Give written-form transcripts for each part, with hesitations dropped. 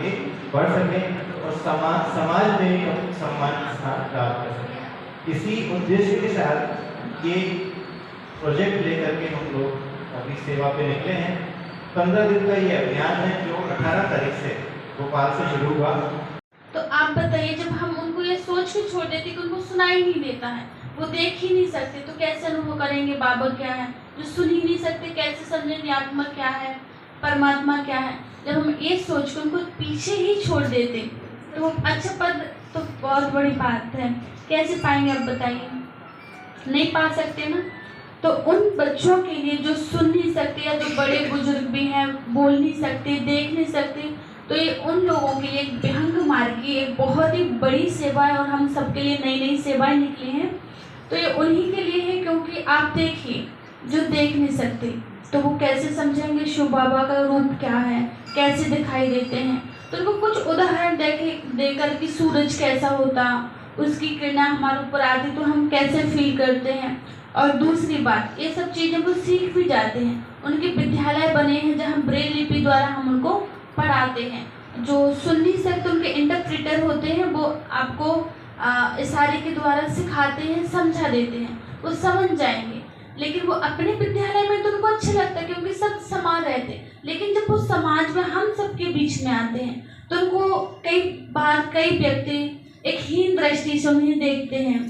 आगे बढ़ सकें और समाज में एक सम्मान स्थान प्राप्त कर सकें। इसी उद्देश्य के साथ ये प्रोजेक्ट लेकर के हम लोग अभी सेवा पे निकले हैं। 15 दिन का ये अभियान है जो 18 तारीख से भोपाल से शुरू हुआ। तो आप बताइए, जब हम उनको ये सोच के छोड़ देते कि उनको सुनाई नहीं देता है, वो देख ही नहीं सकते, तो कैसे अनुभव करेंगे बाबा क्या है? जो सुन ही नहीं सकते कैसे समझेंगे आत्मा क्या है, परमात्मा क्या है? जब हम ये सोच कर उनको पीछे ही छोड़ देते तो वो अच्छा पद तो बहुत बड़ी बात है, कैसे पाएंगे आप बताइए? नहीं पा सकते ना। तो उन बच्चों के लिए जो सुन नहीं सकते या जो बड़े बुजुर्ग भी हैं, बोल नहीं सकते, देख नहीं सकते, तो ये उन लोगों के लिए एक विहंग मार्ग की एक बहुत ही बड़ी सेवा है और हम सबके लिए नई नई सेवाएं निकली हैं। तो ये उन्हीं के लिए है, क्योंकि आप देखिए जो देख नहीं सकते तो वो कैसे समझेंगे शिव बाबा का रूप क्या है, कैसे दिखाई देते हैं? तो उनको कुछ उदाहरण देकर कि सूरज कैसा होता, उसकी किरणें हमारे ऊपर आती तो हम कैसे फील करते हैं। और दूसरी बात, ये सब चीज़ें वो सीख भी जाते हैं। उनके विद्यालय बने हैं जहाँ ब्रेल लिपि द्वारा हम उनको पढ़ाते हैं। जो सुन नहीं सकते उनके इंटरप्रेटर होते हैं, वो आपको इशारे के द्वारा सिखाते हैं, समझा देते हैं, वो समझ जाएंगे। लेकिन वो अपने विद्यालय में तो उनको अच्छा लगता है क्योंकि सब समान रहते हैं, लेकिन जब वो समाज में हम सबके बीच में आते हैं तो उनको कई बार कई व्यक्ति एक हीन दृष्टि से उन्हें देखते हैं,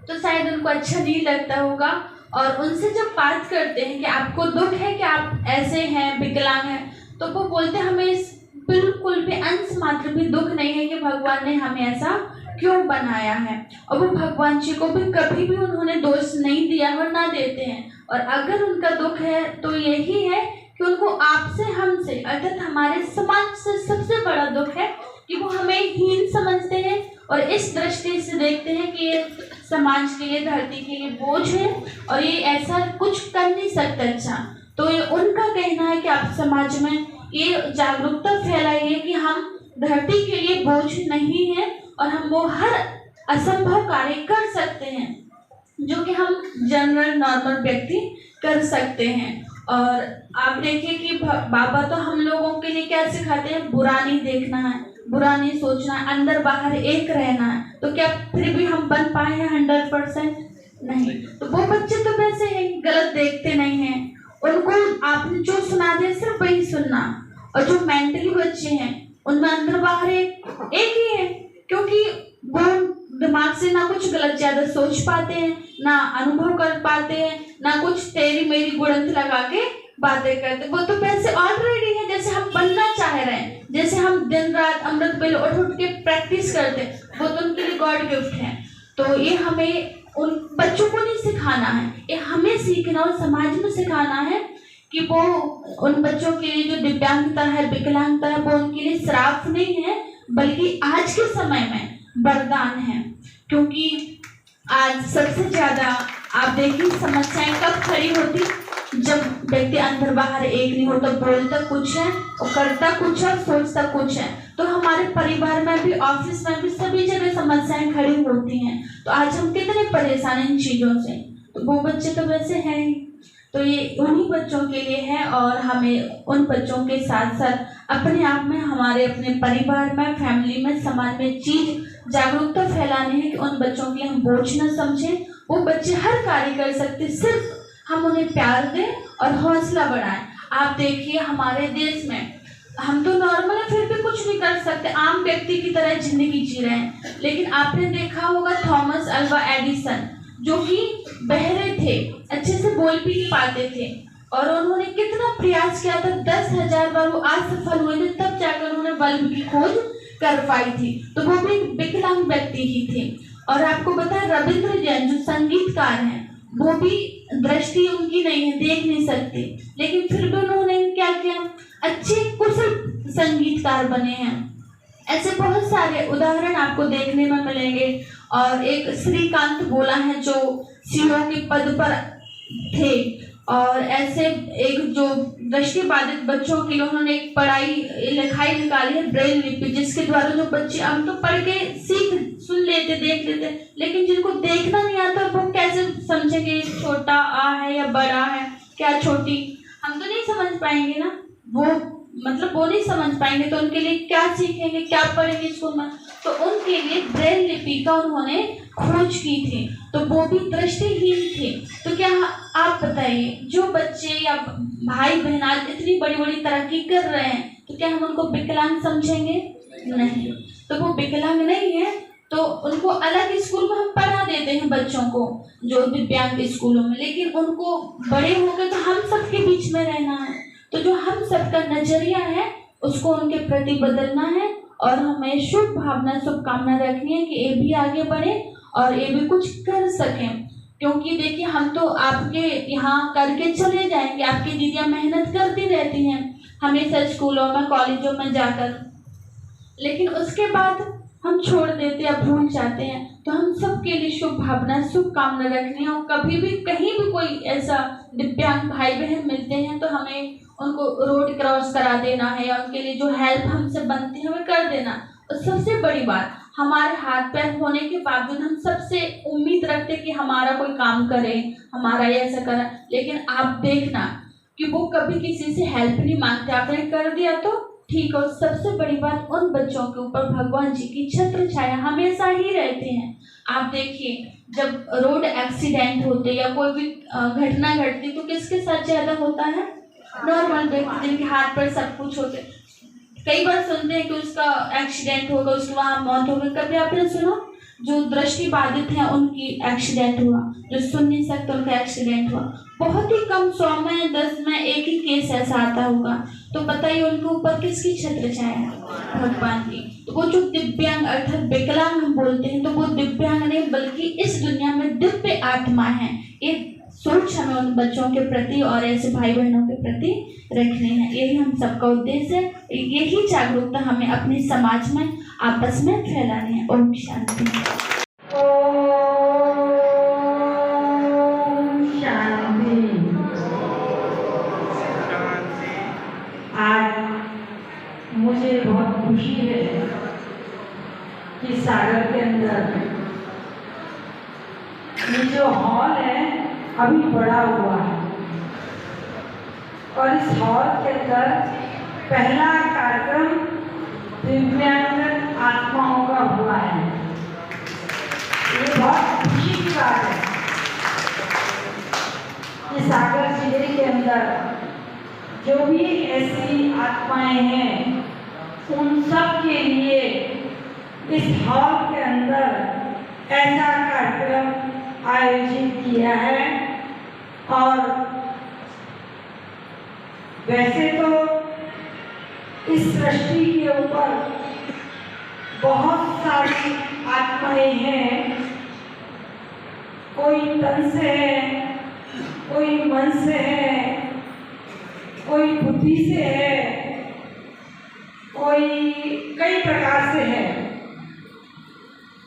तो शायद उनको अच्छा नहीं लगता होगा। और उनसे जब बात करते हैं कि आपको दुख है कि आप ऐसे हैं, विकलांग हैं, तो वो बोलते हैं हमें इस बिल्कुल भी अंश मात्र भी दुख नहीं है कि भगवान ने हमें ऐसा क्यों बनाया है। और वो भगवान जी को भी कभी भी उन्होंने दोष नहीं दिया और ना देते हैं। और अगर उनका दुख है तो यही है कि उनको आपसे, हमसे, अर्थात हमारे समाज से सबसे बड़ा दुख है कि वो हमें हीन समझते हैं और इस दृष्टि से देखते हैं कि ये समाज के लिए, धरती के लिए बोझ है और ये ऐसा कुछ कर नहीं सकता अच्छा। तो ये उनका कहना है कि आप समाज में ये जागरूकता फैलाइए कि हम धरती के लिए बोझ नहीं है और हम वो हर असंभव कार्य कर सकते हैं जो कि हम जनरल नॉर्मल व्यक्ति कर सकते हैं। और आप देखिए कि बाबा तो हम लोगों के लिए क्या सिखाते हैं? बुरा नहीं देखना है, बुरा नहीं सोचना है, अंदर बाहर एक रहना है। तो क्या फिर भी हम बन पाए हैं 100%? नहीं। तो वो बच्चे तो वैसे हैं, गलत देखते नहीं हैं, उनको आपने जो सुना दिया सिर्फ वही सुनना। और जो मेंटली बच्चे हैं उनमें अंदर बाहर एक ही है, क्योंकि वो दिमाग से ना कुछ गलत ज्यादा सोच पाते हैं, ना अनुभव कर पाते हैं, ना कुछ तेरी मेरी गुणंत लगा के बातें करते। वो तो वैसे ऑलरेडी है जैसे हम बनना चाह रहे हैं, जैसे हम दिन रात अमृत बेल उठ के प्रैक्टिस करते हैं, वो तो उनके लिए गॉड गिफ्ट है। तो ये हमें उन बच्चों को नहीं सिखाना है, ये हमें सीखना और समाज में सिखाना है कि वो उन बच्चों के लिए जो दिव्यांगता है, विकलांगता है, वो उनके लिए श्राप नहीं है बल्कि आज के समय में वरदान है। क्योंकि आज सबसे ज्यादा आप देखिए समस्याएं कब खड़ी होती, जब व्यक्ति अंदर बाहर एक नहीं होता, बोलता कुछ है और करता कुछ है, सोचता कुछ है। तो हमारे परिवार में भी, ऑफिस में भी, सभी जगह समस्याएं खड़ी होती हैं। तो आज हम कितने परेशान हैं इन चीजों से। तो वो बच्चे तो वैसे हैं ही, तो ये उन्हीं बच्चों के लिए है। और हमें उन बच्चों के साथ साथ अपने आप में, हमारे अपने परिवार में, फैमिली में, समाज में चीज जागरूकता फैलानी है कि उन बच्चों के लिए हम बोझ न समझें। वो बच्चे हर कार्य कर सकते, सिर्फ हम उन्हें प्यार दें और हौसला बढ़ाएं। आप देखिए हमारे देश में हम तो नॉर्मल है, फिर भी कुछ नहीं कर सकते, आम व्यक्ति की तरह जिंदगी जी रहे हैं। लेकिन आपने देखा होगा थॉमस अल्वा एडिसन, जो कि बहरे थे, अच्छे से बोल भी नहीं पाते थे, और उन्होंने कितना प्रयास किया था, 10,000 बार वो असफल हुए थे, तब जाकर उन्होंने बल्ब की खोज कर पाई थी। तो वो भी विकलांग व्यक्ति ही थे। और आपको पता है रविंद्र जैन जो संगीतकार हैं, वो भी दृष्टि उनकी नहीं है, देख नहीं सकते, लेकिन फिर भी उन्होंने क्या किया, अच्छे कुशल संगीतकार बने हैं। ऐसे बहुत सारे उदाहरण आपको देखने में मिलेंगे। और एक श्रीकांत बोला है जो सीओ के पद पर थे, और ऐसे एक जो दृष्टिबाधित बच्चों के लिए उन्होंने एक पढ़ाई लिखाई निकाली है ब्रेल लिपि, जिसके द्वारा जो बच्चे हम तो पढ़ के सीख सुन लेते, देख लेते, लेकिन जिनको देखना नहीं आता वो कैसे समझेंगे छोटा आ है या बड़ा है, क्या छोटी, हम तो नहीं समझ पाएंगे ना। वो मतलब वो नहीं समझ पाएंगे, तो उनके लिए क्या सीखेंगे, क्या पढ़ेंगे स्कूल में। तो उनके लिए ब्रेल लिपि का उन्होंने खोज की थी, तो वो भी दृष्टिहीन थे। तो क्या आप बताइए, जो बच्चे या भाई बहन आज इतनी बड़ी बड़ी तरक्की कर रहे हैं, तो क्या हम उनको विकलांग समझेंगे? नहीं। तो वो विकलांग नहीं है, तो उनको अलग स्कूल में हम पढ़ा देते हैं बच्चों को, जो दिव्यांग स्कूलों में, लेकिन उनको बड़े होकर तो हम सबके बीच में रहना है। तो जो हम सबका नजरिया है उसको उनके प्रति बदलना है, और हमें शुभ भावना शुभकामना रखनी है कि ये भी आगे बढ़े और ये भी कुछ कर सकें। क्योंकि देखिए, हम तो आपके यहाँ करके चले जाएंगे, आपकी दीदियाँ मेहनत करती रहती हैं हमेशा स्कूलों में कॉलेजों में जाकर, लेकिन उसके बाद हम छोड़ देते हैं, भूल जाते हैं। तो हम सबके लिए शुभ भावना शुभकामना रखनी है, और कभी भी कहीं भी कोई ऐसा दिव्यांग भाई बहन मिलते हैं तो हमें उनको रोड क्रॉस करा देना है, या उनके लिए जो हेल्प हमसे बनती है हमें कर देना। और सबसे बड़ी बात, हमारे हाथ पैर होने के बावजूद हम सबसे उम्मीद रखते कि हमारा कोई काम करे, हमारा ऐसा करे, लेकिन आप देखना कि वो कभी किसी से हेल्प नहीं मांगते। आपने कर दिया तो ठीक है। और सबसे बड़ी बात, उन बच्चों के ऊपर भगवान जी की छत्र छाया हमेशा ही रहती है। आप देखिए, जब रोड एक्सीडेंट होते या कोई भी घटना घटती तो किसके साथ ज्यादा होता है? नॉर्मल व्यक्ति जिनके हाथ पर सब कुछ होते। कई बार सुनते हैं कि उसका एक्सीडेंट होगा, उसकी वहाँ मौत हो गई। कभी आपने सुना जो दृष्टि बाधित हैं उनकी एक्सीडेंट हुआ, जो सुन नहीं सकते उनका एक्सीडेंट हुआ? बहुत ही कम, 100 में 10 में एक ही केस ऐसा आता होगा। तो बताइए उनके ऊपर किसकी छत्र छाया है? भगवान की। तो वो जो दिव्यांग अर्थात विकलांग हम बोलते हैं, तो वो दिव्यांग नहीं बल्कि इस दुनिया में दिव्य आत्मा है। ये सोच हमें उन बच्चों के प्रति और ऐसे भाई बहनों के प्रति रखनी है। यही हम सबका उद्देश्य है, यही जागरूकता हमें अपने समाज में आपस में फैलानी है। ओम शांति। आज मुझे बहुत खुशी है कि सागर के अंदर ये जो हॉल है अभी बड़ा हुआ है, और इस हॉल के अंदर पहला कार्यक्रम दिव्यांग आत्माओं का हुआ है। ये बहुत खुशी की बात है कि सागर जिले के अंदर जो भी ऐसी आत्माएं हैं उन सब के लिए इस हॉल के अंदर ऐसा कार्यक्रम आयोजित किया है। और वैसे तो इस सृष्टि के ऊपर बहुत सारी आत्माएं हैं, कोई तन से है, कोई मन से है, कोई बुद्धि से है, कोई कई प्रकार से है।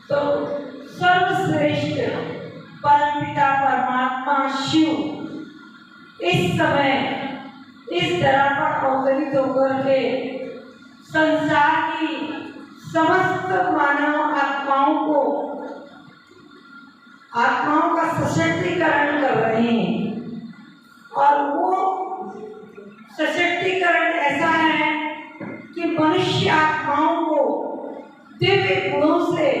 तो सर्वश्रेष्ठ परमपिता परमात्मा शिव इस समय इस धरा पर अवतरित होकर के संसार की समस्त मानव आत्माओं का सशक्तिकरण कर रहे हैं। और वो सशक्तिकरण ऐसा है कि मनुष्य आत्माओं को दिव्य गुणों से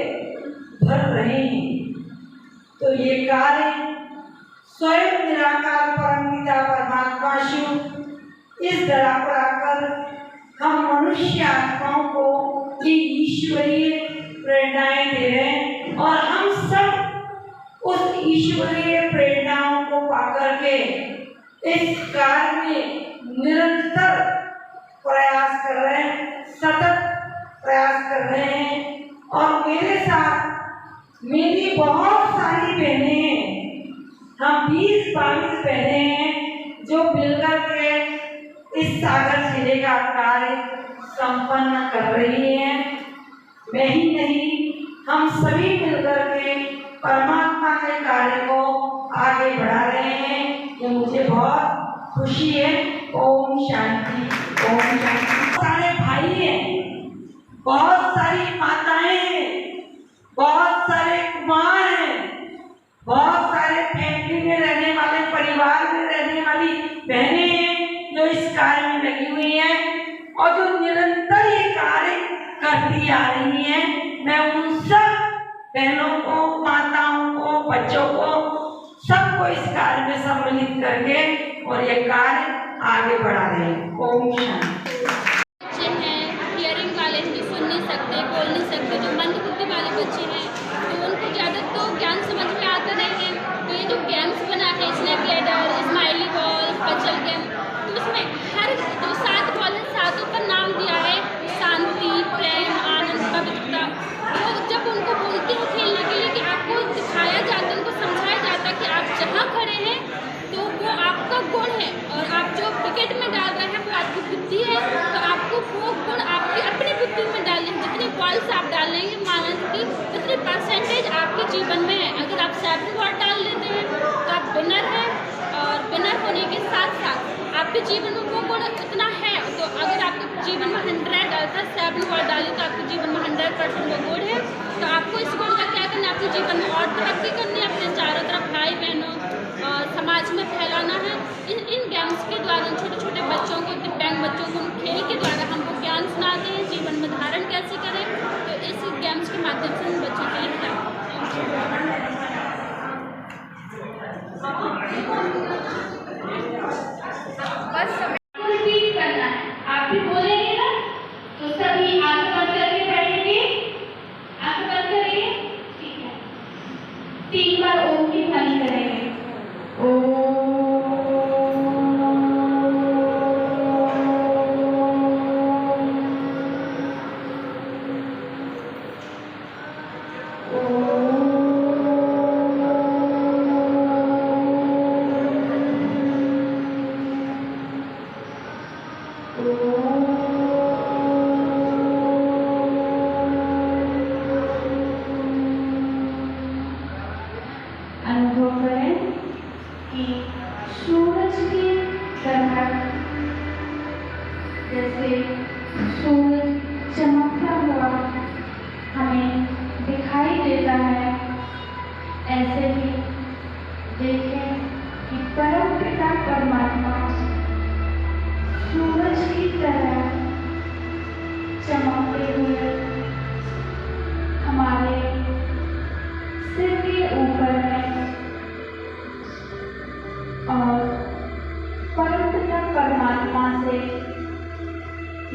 भर रहे हैं। तो ये कार्य स्वयं निराकार परमपिता परमात्मा शिव इस धरा पर आकर हम मनुष्य आत्माओं को ये ईश्वरीय प्रेरणाएं दे रहे हैं, और हम सब उस ईश्वरीय प्रेरणाओं को पाकर के इस कार्य में निरंतर प्रयास कर रहे हैं, सतत प्रयास कर रहे हैं। और मेरे साथ मेरी बहुत सारी बहनें हैं, हम 20-22 बहनें हैं जो मिलकर के इस सागर जिले का कार्य संपन्न कर रही हैं। मैं ही नहीं, हम सभी मिलकर के परमात्मा के कार्य को आगे बढ़ा रहे हैं। ये मुझे बहुत खुशी है। ओम शांति, ओम शांति। सारे भाई हैं, बहुत सारी माताएं हैं, बहुत सारे कुमार हैं, बहुत सारे फैमिली में रहने वाले, परिवार में रहने वाली बहनें हैं जो इस कार्य में लगी हुई हैं। भी आ रही हैं, मैं उन सब बहनों को, माताओं को, बच्चों को, सबको इस कार्य में सम्मिलित करके और ये कार्य आगे बढ़ा रहे हैं। ओम शांति। बच्चे हैं हियरिंग वाले, जो सुन नहीं सकते, बोल नहीं सकते, जो मंद बुद्धि वाले बच्चे हैं, तो उनको ज़्यादा तो ज्ञान समझ में आता नहीं है। तो ये जो गेम्स बना है, snake ladder, smiley ball, puzzle game, तो उसमें हर जो 7 बॉल है, 7 का नाम दिया है शांति, प्रेम, आनंद, पवित्रता। तो जब उनको बोलते हैं खेलने के लिए कि आपको दिखाया जाता है, उनको समझाया जाता है कि आप जहाँ खड़े हैं तो वो आपका गुण है, और आप जो विकेट में डाल रहे हैं वो आपकी बुद्धि है, तो आपको वो गुण आपकी अपनी बुद्धि में डालने हैं। जितनी बॉल्स आप डालेंगे मानस की, उतनी परसेंटेज आपके जीवन में है। अगर आप 7 बॉल डाल लेते हैं तो आप विनर हैं, और विनर होने के साथ साथ आपके जीवन में वो गुण उतना है। तो अगर आपके जीवन में 100 अर्थात 7 बॉल डाली तो आपके जीवन में 100% वो गुण है। तो आपको इस गुण का क्या करना है, अपने जीवन में और तरक्की करनी है, अपने चारों तरफ भाई बहनों और समाज में फैलाना है। इन गेम्स के द्वारा छोटे छोटे बच्चों को, दिव्यांग बच्चों को खेल के द्वारा हमको ज्ञान सुनाते हैं, जीवन में धारण कैसे करें। तो इस गेम्स के माध्यम से उन बच्चों के लिए रिपीट करना है। आप भी बोलेंगे ना, तो सभी आंखें बंद करके बैठेंगे, आंखें बंद करेंगे, ठीक है। 3 बार ओम की ध्वनि करेंगे। ओम। अनुभव करें कि सूरज की तरह जैसे सूरज चमकता हुआ हमें दिखाई देता है, ऐसे ही देखें कि परम पिता परमात्मा सूरज की तरह चमकते हुए हमारे सिर के ऊपर है, और परम पिता परमात्मा से,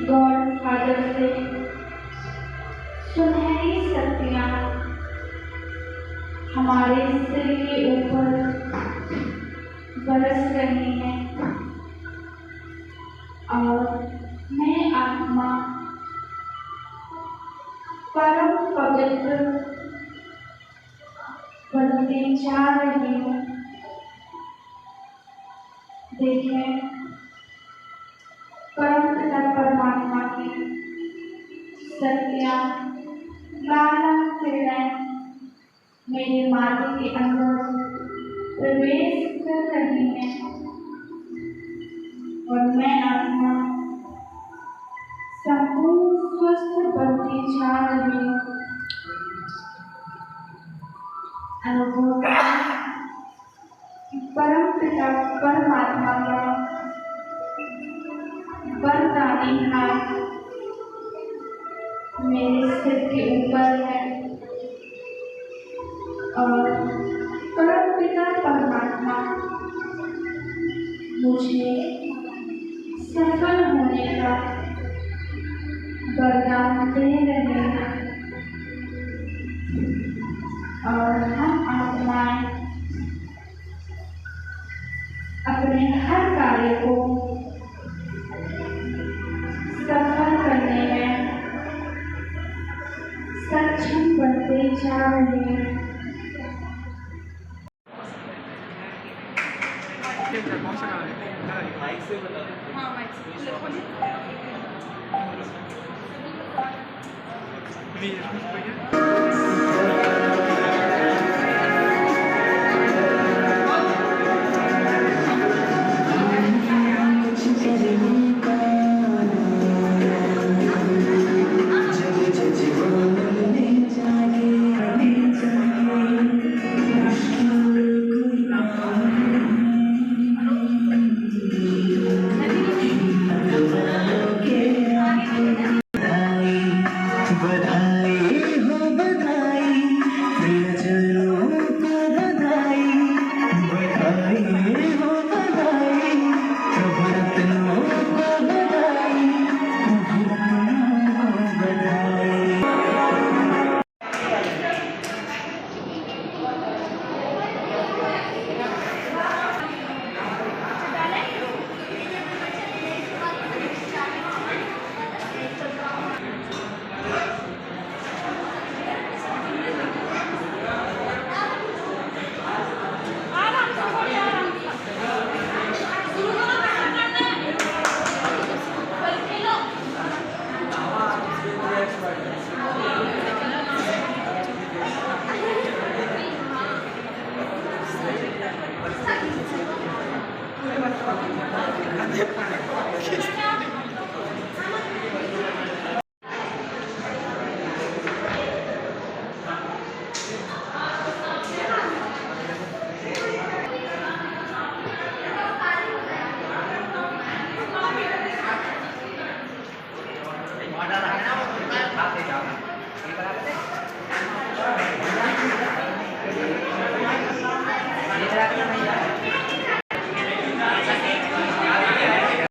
गॉड फादर से सुनहरी शक्तियाँ हमारे सिर के ऊपर बरस रही हैं, और मैं आत्मा परम पवित्र बनते जा रही हूँ। देखें परम पिता परमात्मा की शक्तियाँ लाल किरणें मेरे माथे के अंदर प्रवेश कर रही हैं, और मैं आत्मा संपूर्ण स्वस्थ बनती जा रही हूँ। अनुभव परम पिता परमात्मा का वरदानी हाथ मेरे सिर के ऊपर है, और परम पिता परमात्मा मुझे सफल होने का वरदान दे रहे हैं, और हम आत्माएं अपने हर कार्य को सफल करने में सक्षम बनते जा रहे हैं। हाँ,